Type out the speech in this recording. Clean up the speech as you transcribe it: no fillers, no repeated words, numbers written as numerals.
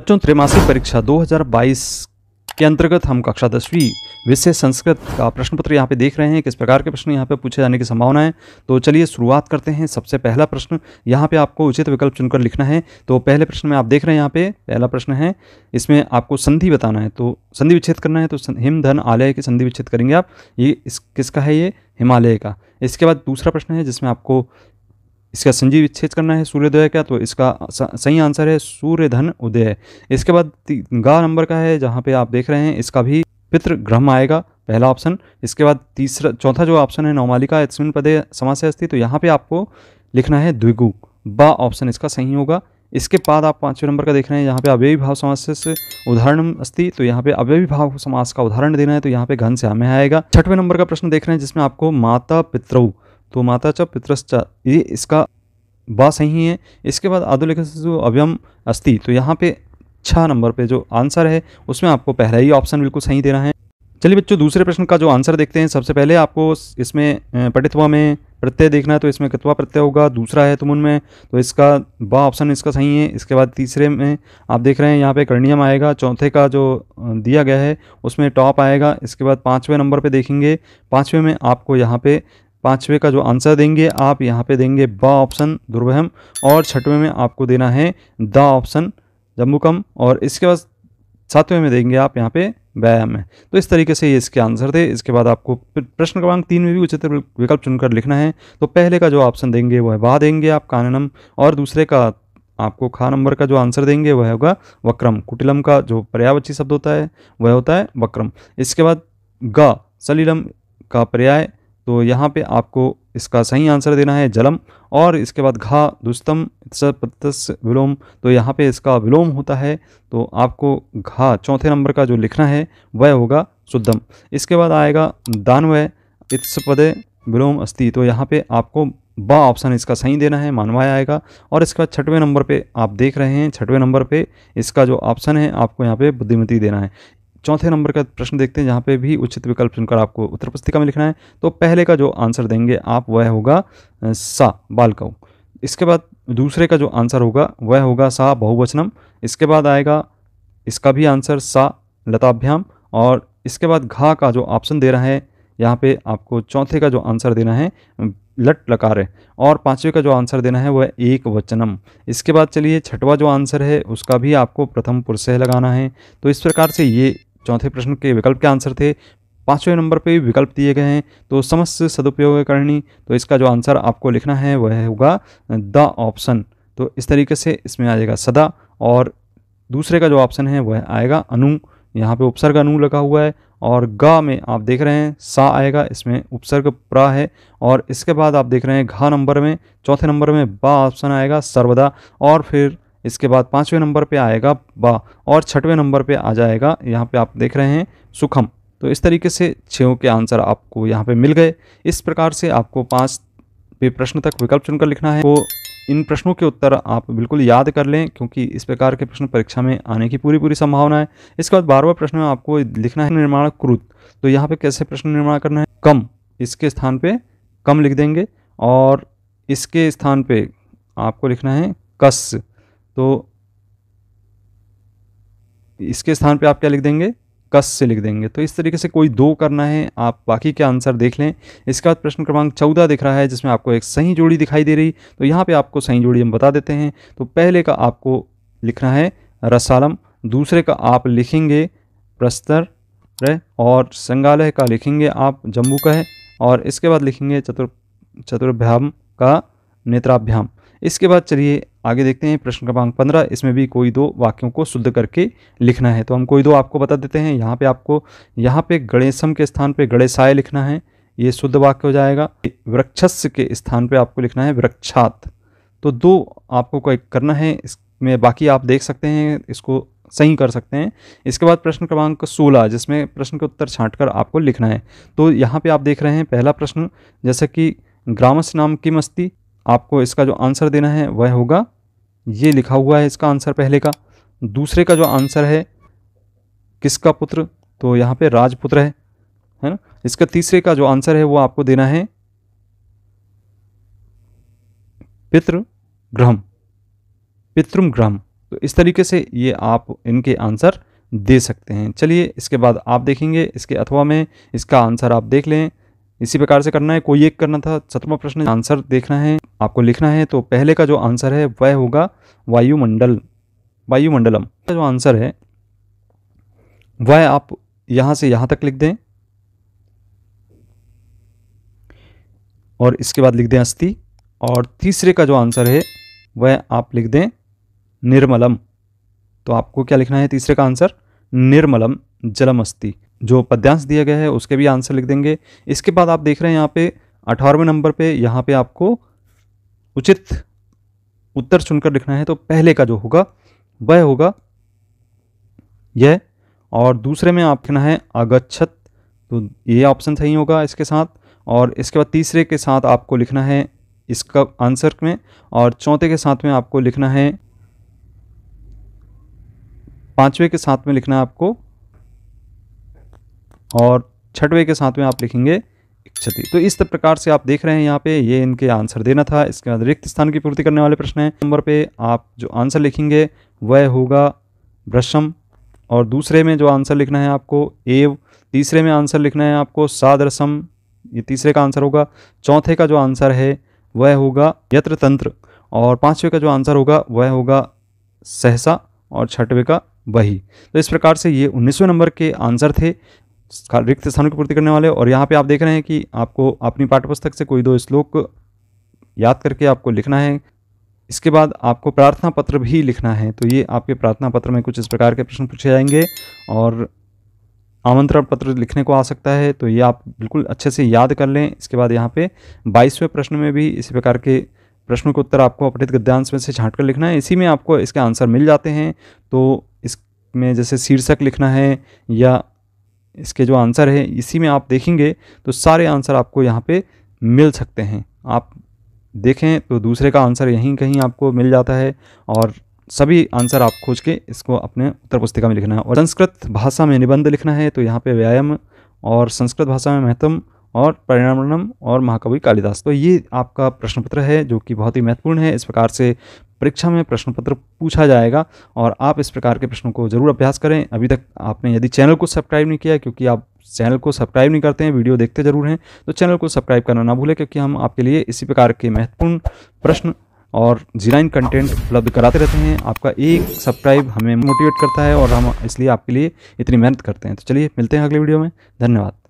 बच्चों, त्रैमासिक परीक्षा 2022 के अंतर्गत हम कक्षा 10वीं विषय संस्कृत का प्रश्न पत्र यहाँ पे देख रहे हैं। किस प्रकार के प्रश्न यहाँ पे पूछे जाने की संभावना है, तो चलिए शुरुआत करते हैं। सबसे पहला प्रश्न यहाँ पे आपको उचित विकल्प चुनकर लिखना है। तो पहले प्रश्न में आप देख रहे हैं, यहाँ पे पहला प्रश्न है, इसमें आपको संधि बताना है, तो संधि विच्छेद करना है। तो हिम धन आलय की संधि विच्छेद करेंगे आप। ये किसका है? ये हिमालय का। इसके बाद दूसरा प्रश्न है जिसमें आपको इसका संधि विच्छेद करना है सूर्योदय का, तो इसका सही आंसर है सूर्यधन उदय। इसके बाद गा नंबर का है, जहाँ पे आप देख रहे हैं इसका भी पितृग्रह आएगा, पहला ऑप्शन। इसके बाद चौथा जो ऑप्शन है नवमालिका यस्मिन् पदे समासः अस्ति, तो यहाँ पे आपको लिखना है द्विगु, बा ऑप्शन इसका सही होगा। इसके बाद आप 5वें नंबर का देख रहे हैं, यहाँ पे अव्ययी भाव समास से उदाहरण अस्ति, तो यहाँ पे अव्ययी भाव समास का उदाहरण देना है, तो यहाँ पे घन से हमें आएगा। 6वें नंबर का प्रश्न देख रहे हैं जिसमें आपको माता पितरौ, तो माता च पितरश्च, ये इसका बा सही है। इसके बाद आदुलिखितो अव्ययम अस्ति, तो यहाँ पे 6 नंबर पे जो आंसर है उसमें आपको पहला ही ऑप्शन बिल्कुल सही देना है। चलिए बच्चों, दूसरे प्रश्न का जो आंसर देखते हैं। सबसे पहले आपको इसमें पठित्वा में प्रत्यय देखना है, तो इसमें कितवा प्रत्यय होगा। दूसरा है तुमुन में, तो इसका बा ऑप्शन इसका सही है। इसके बाद तीसरे में आप देख रहे हैं यहाँ पे कर्णियम आएगा। चौथे का जो दिया गया है उसमें टॉप आएगा। इसके बाद 5वें नंबर पे देखेंगे, 5वें में आपको यहाँ पे 5वें का जो आंसर देंगे आप यहाँ पे देंगे बा ऑप्शन दुर्वहम, और 6वें में आपको देना है दा ऑप्शन जम्बुकम, और इसके बाद 7वें में देंगे आप यहाँ पे व्यायाम है। तो इस तरीके से ये इसके आंसर थे। इसके बाद आपको प्रश्न क्रमांक 3 में भी उचित विकल्प चुनकर लिखना है। तो पहले का जो ऑप्शन देंगे वह वा देंगे आप काननम, और दूसरे का आपको खा नंबर का जो आंसर देंगे वह होगा वक्रम। कुटिलम का जो पर्यायवाची शब्द होता है वह होता है वक्रम। इसके बाद ग सलिलम का पर्याय, तो यहाँ पे आपको इसका सही आंसर देना है जलम, और इसके बाद घा दुस्तम विलोम, तो यहाँ पे इसका विलोम होता है, तो आपको घा चौथे नंबर का जो लिखना है वह होगा शुद्धम। इसके बाद आएगा दानवय इत्सपदे विलोम अस्ति, तो यहाँ पे आपको बा ऑप्शन इसका सही देना है, मानवाय आएगा। और इसके बाद 6वें नंबर पे आप देख रहे हैं, 6वें नंबर पे इसका जो ऑप्शन है आपको यहाँ पे बुद्धिमती देना है। चौथे नंबर का प्रश्न देखते हैं, जहाँ पे भी उचित विकल्प चुनकर आपको उत्तर पुस्तिका में लिखना है। तो पहले का जो आंसर देंगे आप वह होगा सा बालकौ। इसके बाद दूसरे का जो आंसर होगा वह होगा सा बहुवचनम। इसके बाद आएगा इसका भी आंसर सा लताभ्याम, और इसके बाद घा का जो ऑप्शन दे रहा है यहाँ पे आपको चौथे का जो आंसर देना है लट लकार है, और 5वें का जो आंसर देना है वह एक वचनम। इसके बाद चलिए 6वां जो आंसर है उसका भी आपको प्रथम पुरुष से लगाना है। तो इस प्रकार से ये चौथे प्रश्न के विकल्प के आंसर थे। 5वें नंबर पे भी विकल्प दिए गए हैं, तो समस्त सदुपयोग करनी, तो इसका जो आंसर आपको लिखना है वह होगा द ऑप्शन। तो इस तरीके से इसमें आ जाएगा सदा, और दूसरे का जो ऑप्शन है वह आएगा अनु, यहाँ पे उपसर्ग अनु लगा हुआ है, और गा में आप देख रहे हैं सा आएगा, इसमें उपसर्ग प्रा है। और इसके बाद आप देख रहे हैं घा नंबर में चौथे नंबर में बा ऑप्शन आएगा सर्वदा, और फिर इसके बाद 5वें नंबर पे आएगा बा, और 6वें नंबर पे आ जाएगा यहाँ पे आप देख रहे हैं सुखम। तो इस तरीके से 6 के आंसर आपको यहाँ पे मिल गए। इस प्रकार से आपको 5 प्रश्न तक विकल्प चुनकर लिखना है। तो इन प्रश्नों के उत्तर आप बिल्कुल याद कर लें, क्योंकि इस प्रकार के प्रश्न परीक्षा में आने की पूरी संभावना है। इसके बाद 12वां प्रश्न में आपको लिखना है निर्माण कृत, तो यहाँ पे कैसे प्रश्न निर्माण करना है। कम, इसके स्थान पे कम लिख देंगे, और इसके स्थान पे आपको लिखना है कस, तो इसके स्थान पे आप क्या लिख देंगे, कस से लिख देंगे। तो इस तरीके से कोई 2 करना है, आप बाकी के आंसर देख लें। इसके बाद प्रश्न क्रमांक 14 दिख रहा है, जिसमें आपको एक सही जोड़ी दिखाई दे रही, तो यहाँ पे आपको सही जोड़ी हम बता देते हैं। तो पहले का आपको लिखना है रसालम, दूसरे का आप लिखेंगे प्रस्तर, और संगालय का लिखेंगे आप जम्बूकह, और इसके बाद लिखेंगे चतुर्भ्याम का नेत्राभ्याम। इसके बाद चलिए आगे देखते हैं प्रश्न क्रमांक 15। इसमें भी कोई 2 वाक्यों को शुद्ध करके लिखना है, तो हम कोई 2 आपको बता देते हैं। यहाँ पे आपको गणेशम के स्थान पे गणेशाय लिखना है, ये शुद्ध वाक्य हो जाएगा। वृक्षस्य के स्थान पे आपको लिखना है वृक्षात। तो 2 आपको कोई करना है, इसमें बाकी आप देख सकते हैं, इसको सही कर सकते हैं। इसके बाद प्रश्न क्रमांक 16, जिसमें प्रश्न के उत्तर छांटकर आपको लिखना है। तो यहाँ पे आप देख रहे हैं पहला प्रश्न, जैसे कि ग्रामस्य नाम किम अस्ति, आपको इसका जो आंसर देना है वह होगा, ये लिखा हुआ है इसका आंसर पहले का। दूसरे का जो आंसर है किसका पुत्र, तो यहाँ पे राजपुत्र है ना। इसका तीसरे का जो आंसर है वो आपको देना है पितृग्रहम, पितृम ग्रहम। तो इस तरीके से ये आप इनके आंसर दे सकते हैं। चलिए इसके बाद आप देखेंगे इसके अथवा में इसका आंसर आप देख लें। इसी प्रकार से करना है, कोई एक करना था। 7वां प्रश्न आंसर देखना है, आपको लिखना है। तो पहले का जो आंसर है वह होगा वायुमंडल, वायुमंडलम का जो आंसर है वह आप यहाँ से यहाँ तक लिख दें और इसके बाद लिख दें अस्थि। और तीसरे का जो आंसर है वह आप लिख दें निर्मलम। तो आपको क्या लिखना है तीसरे का आंसर? निर्मलम जलम अस्ति। जो पद्यांश दिया गया है उसके भी आंसर लिख देंगे। इसके बाद आप देख रहे हैं यहाँ पे 18वें नंबर पे यहाँ पे आपको उचित उत्तर चुनकर लिखना है। तो पहले का जो होगा वह होगा यह, और दूसरे में आप लिखना है अगच्छत। तो ये ऑप्शन सही होगा इसके साथ। और इसके बाद तीसरे के साथ आपको लिखना है इसका आंसर में, और चौथे के साथ में आपको लिखना है, पांचवें के साथ में लिखना है आपको, और छठवें के साथ में आप लिखेंगे इच्छति। तो इस प्रकार से आप देख रहे हैं यहाँ पे ये इनके आंसर देना था। इसके बाद रिक्त स्थान की पूर्ति करने वाले प्रश्न है। नंबर पे आप जो आंसर लिखेंगे वह होगा वृषम, और दूसरे में जो आंसर लिखना है आपको एव, तीसरे में आंसर लिखना है आपको सादृशम, ये तीसरे का आंसर होगा। चौथे का जो आंसर है वह होगा यत्र तंत्र, और पांचवे का जो आंसर होगा वह होगा सहसा, और छठवें का वही। तो इस प्रकार से ये 19वें नंबर के आंसर थे रिक्त स्थानों की पूर्ति करने वाले। और यहाँ पे आप देख रहे हैं कि आपको अपनी पाठ्यपुस्तक से कोई 2 श्लोक याद करके आपको लिखना है। इसके बाद आपको प्रार्थना पत्र भी लिखना है। तो ये आपके प्रार्थना पत्र में कुछ इस प्रकार के प्रश्न पूछे जाएंगे, और आमंत्रण पत्र लिखने को आ सकता है। तो ये आप बिल्कुल अच्छे से याद कर लें। इसके बाद यहाँ पे 22वें प्रश्न में भी इसी प्रकार के प्रश्नों के उत्तर आपको अपठित गद्यांश में से छांट कर लिखना है। इसी में आपको इसके आंसर मिल जाते हैं। तो इसमें जैसे शीर्षक लिखना है या इसके जो आंसर है इसी में आप देखेंगे तो सारे आंसर आपको यहाँ पे मिल सकते हैं। आप देखें तो दूसरे का आंसर यहीं कहीं आपको मिल जाता है, और सभी आंसर आप खोज के इसको अपने उत्तर पुस्तिका में लिखना है। और संस्कृत भाषा में निबंध लिखना है। तो यहाँ पे व्यायाम, और संस्कृत भाषा में महत्तम, और परिणामम, और महाकवि कालिदास। तो ये आपका प्रश्न पत्र है जो कि बहुत ही महत्वपूर्ण है। इस प्रकार से परीक्षा में प्रश्न पत्र पूछा जाएगा, और आप इस प्रकार के प्रश्नों को जरूर अभ्यास करें। अभी तक आपने यदि चैनल को सब्सक्राइब नहीं किया, क्योंकि आप चैनल को सब्सक्राइब नहीं करते हैं, वीडियो देखते जरूर हैं, तो चैनल को सब्सक्राइब करना ना भूलें, क्योंकि हम आपके लिए इसी प्रकार के महत्वपूर्ण प्रश्न और जी9 कंटेंट उपलब्ध कराते रहते हैं। आपका एक सब्सक्राइब हमें मोटिवेट करता है, और हम इसलिए आपके लिए इतनी मेहनत करते हैं। तो चलिए मिलते हैं अगले वीडियो में। धन्यवाद।